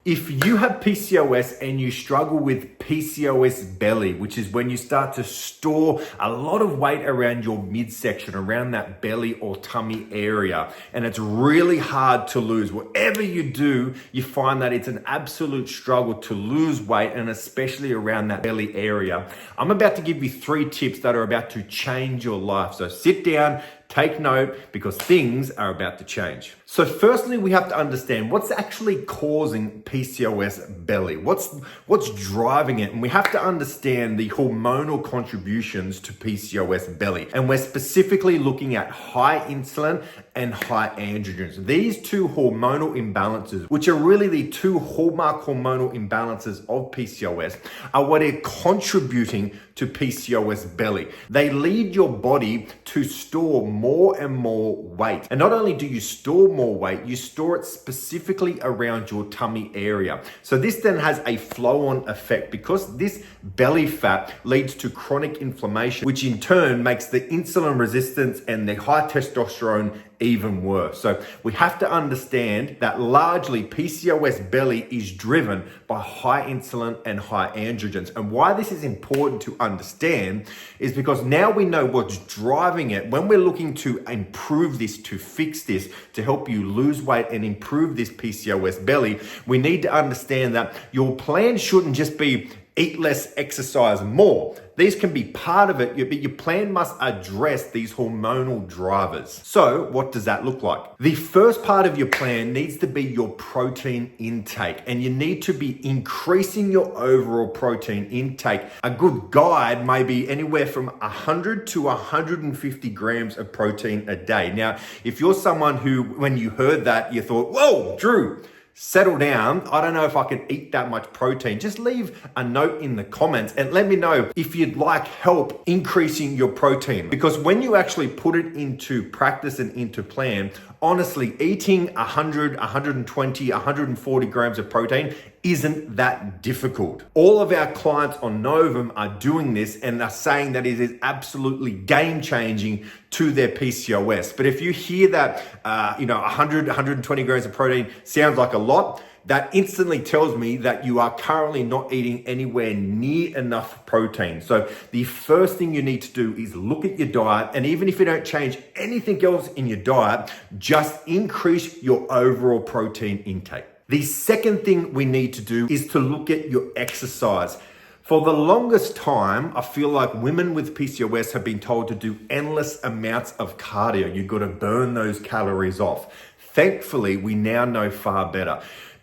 If you have PCOS and you struggle with PCOS belly, which is when you start to store a lot of weight around your midsection, around that belly or tummy area, and it's really hard to lose, whatever you do, you find that it's an absolute struggle to lose weight, and especially around that belly area. I'm about to give you 3 tips that are about to change your life. So sit down, take note, because things are about to change. So firstly, we have to understand what's actually causing PCOS belly. What's driving it? And we have to understand the hormonal contributions to PCOS belly. And we're specifically looking at high insulin and high androgens. These 2 hormonal imbalances, which are really the 2 hallmark hormonal imbalances of PCOS, are what are contributing to PCOS belly. They lead your body to store more and more weight. And not only do you store more weight, you store it specifically around your tummy area. So this then has a flow-on effect, because this belly fat leads to chronic inflammation, which in turn makes the insulin resistance and the high testosterone even worse. So we have to understand that largely PCOS belly is driven by high insulin and high androgens. And why this is important to understand is because now we know what's driving it. When we're looking to improve this, to fix this, to help you lose weight and improve this PCOS belly, we need to understand that your plan shouldn't just be eat less, exercise more. These can be part of it, but your plan must address these hormonal drivers. So what does that look like? The first part of your plan needs to be your protein intake, and you need to be increasing your overall protein intake. A good guide may be anywhere from 100 to 150 grams of protein a day. Now, if you're someone who, when you heard that, you thought, whoa, Drew, settle down. I don't know if I can eat that much protein. Just leave a note in the comments and let me know if you'd like help increasing your protein. Because when you actually put it into practice and into plan, honestly, eating 100, 120, 140 grams of protein isn't that difficult. All of our clients on Novum are doing this and are saying that it is absolutely game changing to their PCOS. But if you hear that, 100, 120 grams of protein sounds like a lot, that instantly tells me that you are currently not eating anywhere near enough protein. So the first thing you need to do is look at your diet, and even if you don't change anything else in your diet, just increase your overall protein intake. The second thing we need to do is to look at your exercise. For the longest time, I feel like women with PCOS have been told to do endless amounts of cardio. You've got to burn those calories off. Thankfully, we now know far better.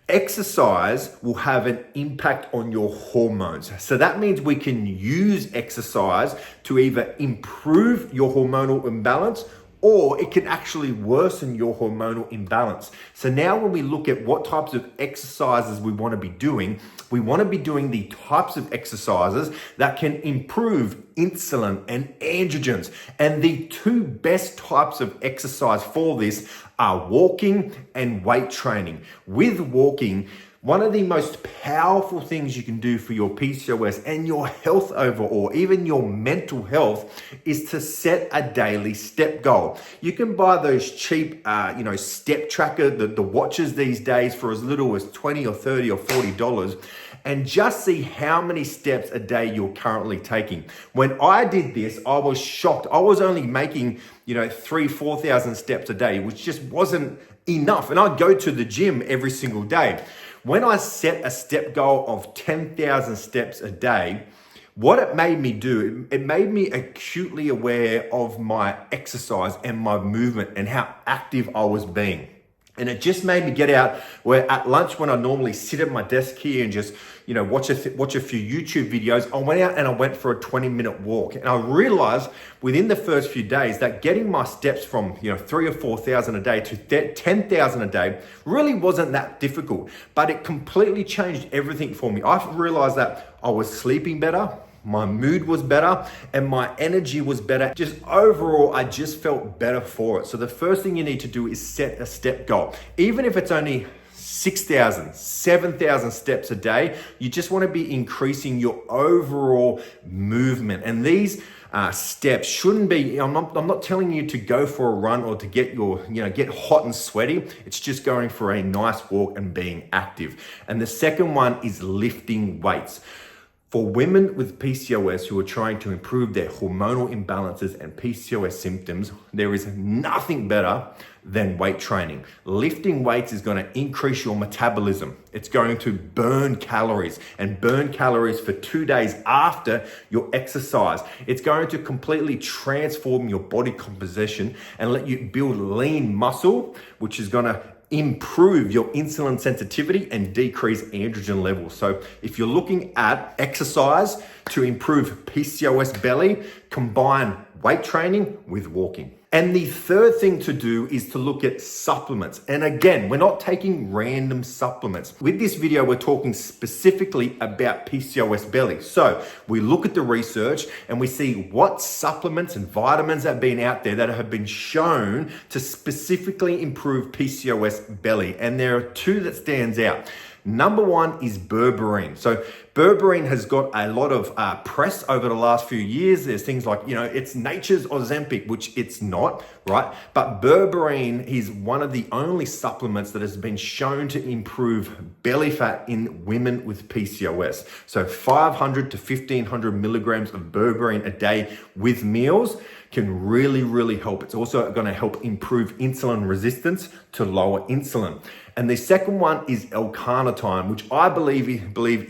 Exercise will have an impact on your hormones. So that means we can use exercise to either improve your hormonal imbalance, or it can actually worsen your hormonal imbalance. So now when we look at what types of exercises we want to be doing the types of exercises that can improve insulin and androgens. And the 2 best types of exercise for this are walking and weight training. With walking, one of the most powerful things you can do for your PCOS and your health overall, even your mental health, is to set a daily step goal. You can buy those cheap, step tracker, the watches these days for as little as $20 or $30 or $40, and just see how many steps a day you're currently taking. When I did this, I was shocked. I was only making, 3,000-4,000 steps a day, which just wasn't enough. And I'd go to the gym every single day. When I set a step goal of 10,000 steps a day, what it made me do, it made me acutely aware of my exercise and my movement and how active I was being. And it just made me get out, where at lunch when I normally sit at my desk here and just, watch a few YouTube videos, I went out and I went for a 20-minute walk. And I realized within the first few days that getting my steps from, 3,000 or 4,000 a day to 10,000 a day really wasn't that difficult, but it completely changed everything for me. I realized that I was sleeping better, my mood was better, and my energy was better. Just overall, I just felt better for it. So the first thing you need to do is set a step goal. Even if it's only 6,000, 7,000 steps a day, you just want to be increasing your overall movement. And these steps shouldn't be, I'm not telling you to go for a run or to get get hot and sweaty. It's just going for a nice walk and being active. And the second one is lifting weights. For women with PCOS who are trying to improve their hormonal imbalances and PCOS symptoms, there is nothing better than weight training. Lifting weights is going to increase your metabolism. It's going to burn calories for 2 days after your exercise. It's going to completely transform your body composition and let you build lean muscle, which is going to improve your insulin sensitivity and decrease androgen levels. So if you're looking at exercise to improve PCOS belly, combine weight training with walking. And the third thing to do is to look at supplements. And again, we're not taking random supplements. With this video, we're talking specifically about PCOS belly. So we look at the research and we see what supplements and vitamins have been out there that have been shown to specifically improve PCOS belly. And there are two that stands out. Number one is berberine. So berberine has got a lot of press over the last few years. There's things like, it's nature's Ozempic, which it's not, right? But berberine is one of the only supplements that has been shown to improve belly fat in women with PCOS. So 500 to 1500 milligrams of berberine a day with meals can really, really help. It's also going to help improve insulin resistance to lower insulin. And the second one is L-carnitine, which I believe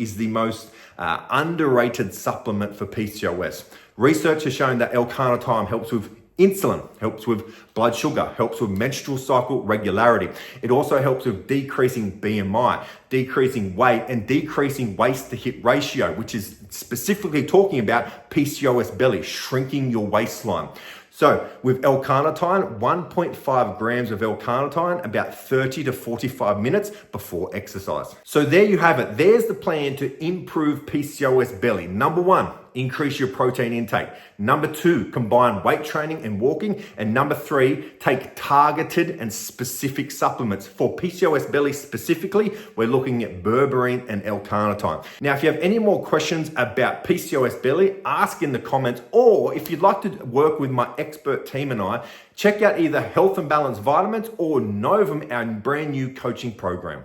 is the most underrated supplement for PCOS. Research has shown that L-carnitine helps with insulin, helps with blood sugar, helps with menstrual cycle regularity. It also helps with decreasing BMI, decreasing weight, and decreasing waist to hip ratio, which is specifically talking about PCOS belly, shrinking your waistline. So with L-carnitine, 1.5 grams of L-carnitine about 30 to 45 minutes before exercise. So there you have it. There's the plan to improve PCOS belly. Number one, increase your protein intake. Number two, combine weight training and walking. And number three, take targeted and specific supplements. For PCOS belly specifically, we're looking at berberine and L-carnitine. Now, if you have any more questions about PCOS belly, ask in the comments, or if you'd like to work with my expert team and I, check out either Health and Balance Vitamins or Novum, our brand new coaching program.